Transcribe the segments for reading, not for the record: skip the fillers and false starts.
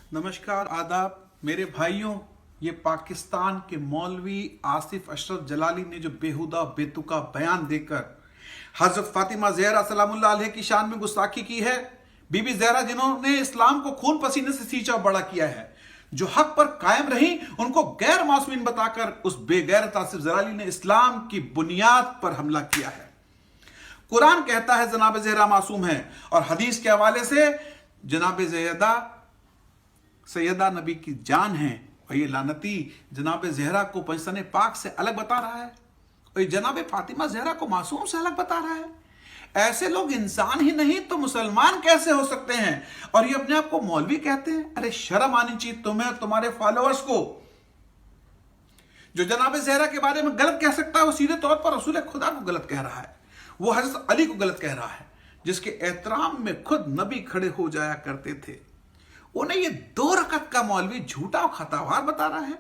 नमस्कार, आदाब मेरे भाइयों। ये पाकिस्तान के मौलवी आसिफ अशरफ जलाली ने जो बेहुदा बेतुका बयान देकर हजरत फातिमा ज़हरा सलामुल्लाह अलैहा की शान में गुस्ताखी की है। बीबी ज़हरा जिन्होंने इस्लाम को खून पसीने से सींचा बड़ा किया है, जो हक पर कायम रही, उनको गैर मासूमीन बताकर उस बेगैरत आसिफ जलाली ने इस्लाम की बुनियाद पर हमला किया है। कुरान कहता है जनाब ज़हरा मासूम है, और हदीस के हवाले से जनाब सैयदा नबी की जान है, और ये लानती जनाब ज़हरा को पंजतन पाक से अलग बता रहा है, और ये जनाब फातिमा ज़हरा को मासूम से अलग बता रहा है। ऐसे लोग इंसान ही नहीं तो मुसलमान कैसे हो सकते हैं? और ये अपने आप को मौलवी कहते हैं। अरे शर्म आनी चाहिए तुम्हें और तुम्हारे फॉलोअर्स को। जो जनाब ज़हरा के बारे में गलत कह सकता है, वो सीधे तौर पर रसूल खुदा को गलत कह रहा है, वो हज़रत अली को गलत कह रहा है, जिसके एहतराम में खुद नबी खड़े हो जाया करते थे। उन्हें ये 2 रकत का मौलवी झूठा और खतावार बता रहा है।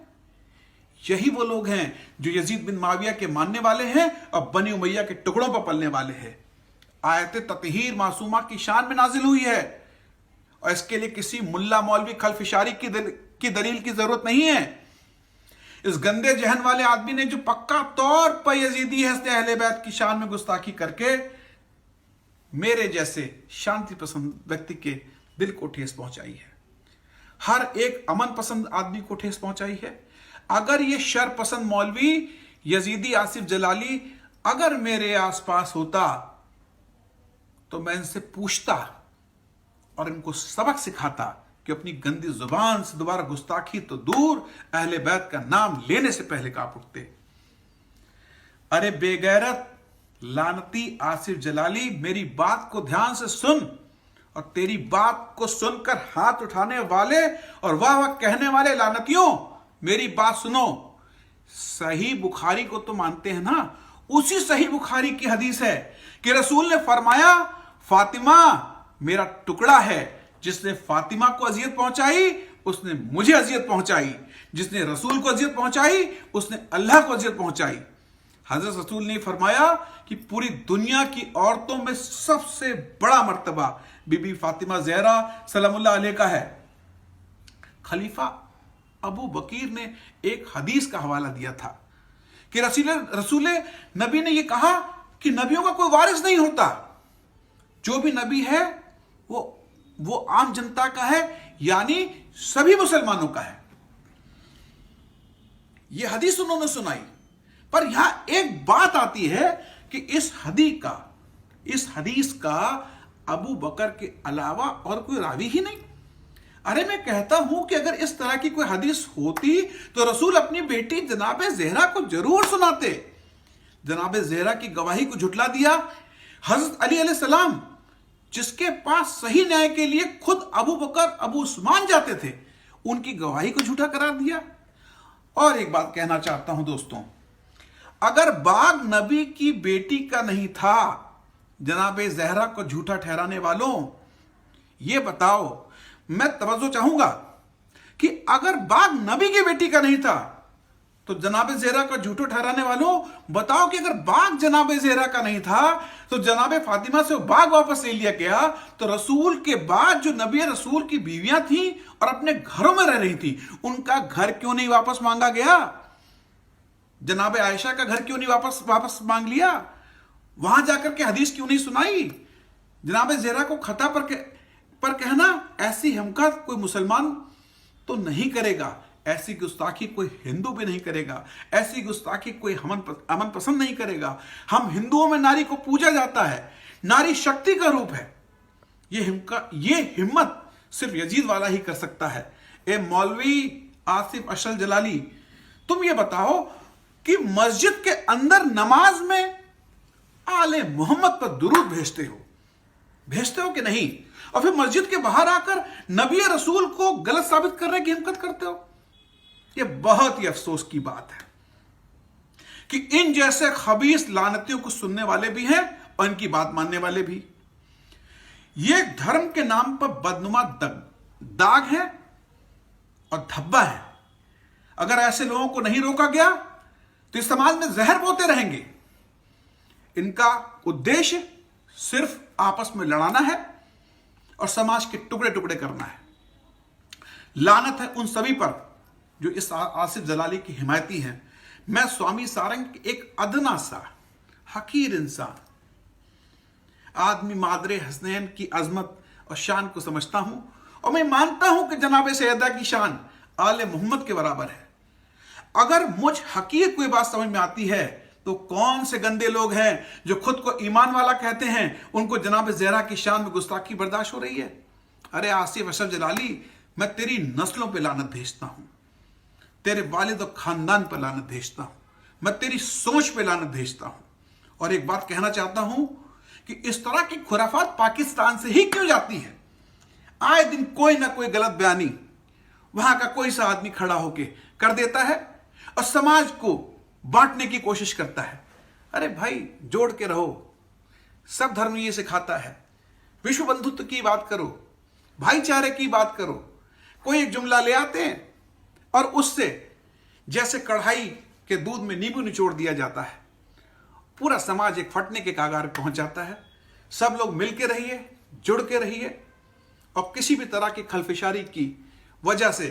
यही वो लोग हैं जो यजीद बिन माविया के मानने वाले हैं और बनी उमैया के टुकड़ों पर पलने वाले हैं। आयत ततहीर मासूमा की शान में नाजिल हुई है, और इसके लिए किसी मुल्ला मौलवी खलफिशारी की दलील की जरूरत नहीं है। इस गंदे जहन वाले आदमी ने जो पक्का तौर पर यजीदी हस्ते अहले बैत की शान में गुस्ताखी करके मेरे जैसे शांति पसंद व्यक्ति के दिल को ठेस पहुंचाई है, हर एक अमन पसंद आदमी को ठेस पहुंचाई है। अगर ये शर पसंद मौलवी यजीदी आसिफ जलाली अगर मेरे आसपास होता तो मैं इनसे पूछता और इनको सबक सिखाता कि अपनी गंदी जुबान से दोबारा गुस्ताखी तो दूर, अहले बैत का नाम लेने से पहले कांप उठते। अरे बेगैरत लानती आसिफ जलाली, मेरी बात को ध्यान से सुन, और तेरी बात को सुनकर हाथ उठाने वाले और वाह वाह कहने वाले लानतियों, मेरी बात सुनो। सही बुखारी को तो मानते हैं ना? उसी सही बुखारी की हदीस है कि रसूल ने फरमाया, फातिमा मेरा टुकड़ा है। जिसने फातिमा को अजियत पहुंचाई उसने मुझे अजियत पहुंचाई, जिसने रसूल को अजियत पहुंचाई उसने अल्लाह को अजियत पहुंचाई। हजरत रसूल ने फरमाया कि पूरी दुनिया की औरतों में सबसे बड़ा मर्तबा बीबी फातिमा ज़हरा सलामुल्लाह अलैहा का है। खलीफा अबू बकीर ने एक हदीस का हवाला दिया था कि रसूल नबी ने यह कहा कि नबियों का कोई वारिस नहीं होता, जो भी नबी है वो आम जनता का है, यानी सभी मुसलमानों का है। यह हदीस उन्होंने सुनाई, पर यहां एक बात आती है कि इस हदीस का अबू बकर के अलावा और कोई रावी ही नहीं। अरे मैं कहता हूं कि अगर इस तरह की कोई हदीस होती तो रसूल अपनी बेटी जनाब ज़हरा को जरूर सुनाते। जनाब ज़हरा की गवाही को झुटला दिया। हजरत अली अलैहिस्सलाम, जिसके पास सही न्याय के लिए खुद अबू बकर अबू उस्मान जाते थे, उनकी गवाही को झूठा करार दिया। और एक बात कहना चाहता हूं दोस्तों, अगर बाग नबी की बेटी का नहीं था, जनाब ज़हरा को झूठा ठहराने वालों, ये बताओ, मैं तवज्जो चाहूंगा कि अगर बाग नबी की बेटी का नहीं था तो जनाब ज़हरा का झूठो ठहराने वालों बताओ कि अगर बाग जनाब ज़हरा का नहीं था तो जनाब फातिमा से बाग वापस ले लिया गया, तो रसूल के बाद जो नबी रसूल की बीवियां थी और अपने घरों में रह रही थी, उनका घर क्यों नहीं वापस मांगा गया? जनाब आयशा का घर क्यों नहीं वापस मांग लिया? वहां जाकर के हदीस क्यों नहीं सुनाई? जनाब ज़हरा को खता पर कहना, ऐसी हिम्मत कोई मुसलमान तो नहीं करेगा, ऐसी गुस्ताखी कोई हिंदू भी नहीं करेगा, ऐसी गुस्ताखी कोई अमन पसंद नहीं करेगा। हम हिंदुओं में नारी को पूजा जाता है, नारी शक्ति का रूप है। ये हिम्मत सिर्फ यजीद वाला ही कर सकता है। ए मौलवी आसिफ अशरफ जलाली, तुम ये बताओ कि मस्जिद के अंदर नमाज में आले मोहम्मद पर दुरूद भेजते हो कि नहीं? और फिर मस्जिद के बाहर आकर नबी रसूल को गलत साबित करने की हिम्मत करते हो। यह बहुत ही अफसोस की बात है कि इन जैसे खबीस लानतियों को सुनने वाले भी हैं और इनकी बात मानने वाले भी। यह धर्म के नाम पर बदनुमा दाग है और धब्बा है। अगर ऐसे लोगों को नहीं रोका गया तो इस समाज में जहर बोते रहेंगे। इनका उद्देश्य सिर्फ आपस में लड़ाना है और समाज के टुकड़े टुकड़े करना है। लानत है उन सभी पर जो इस आसिफ जलाली की हिमायती हैं। मैं स्वामी सारंग एक अदना सा हकीर इंसान आदमी मादरे हसनैन की अजमत और शान को समझता हूं, और मैं मानता हूं कि जनाब सैयदा की शान आले मोहम्मद के बराबर है। अगर मुझ हकीर कोई बात समझ में आती है तो कौन से गंदे लोग हैं जो खुद को ईमान वाला कहते हैं, उनको जनाब ज़हरा की शान में गुस्ताखी बर्दाश्त हो रही है। अरे आसिफ अशरफ जलाली, मैं तेरी नस्लों पे लानत भेजता हूं, तेरे वालिद और खानदान पर लानत भेजता हूं, मैं तेरी सोच पे लानत भेजता हूं। और एक बात कहना चाहता हूं कि इस तरह की खुराफात पाकिस्तान से ही क्यों जाती है। आए दिन कोई ना कोई गलत बयानी वहां का कोई सा आदमी खड़ा होके कर देता है और समाज को बांटने की कोशिश करता है। अरे भाई, जोड़ के रहो, सब धर्म ये सिखाता है। विश्व बंधुत्व की बात करो, भाईचारे की बात करो। कोई एक जुमला ले आते हैं और उससे जैसे कढ़ाई के दूध में नींबू निचोड़ दिया जाता है, पूरा समाज एक फटने के कागार पर पहुंच जाता है। सब लोग मिल के रहिए, जुड़ के रहिए और किसी भी तरह की खलफिशारी की वजह से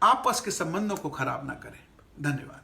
आपस के संबंधों को खराब ना करें। धन्यवाद।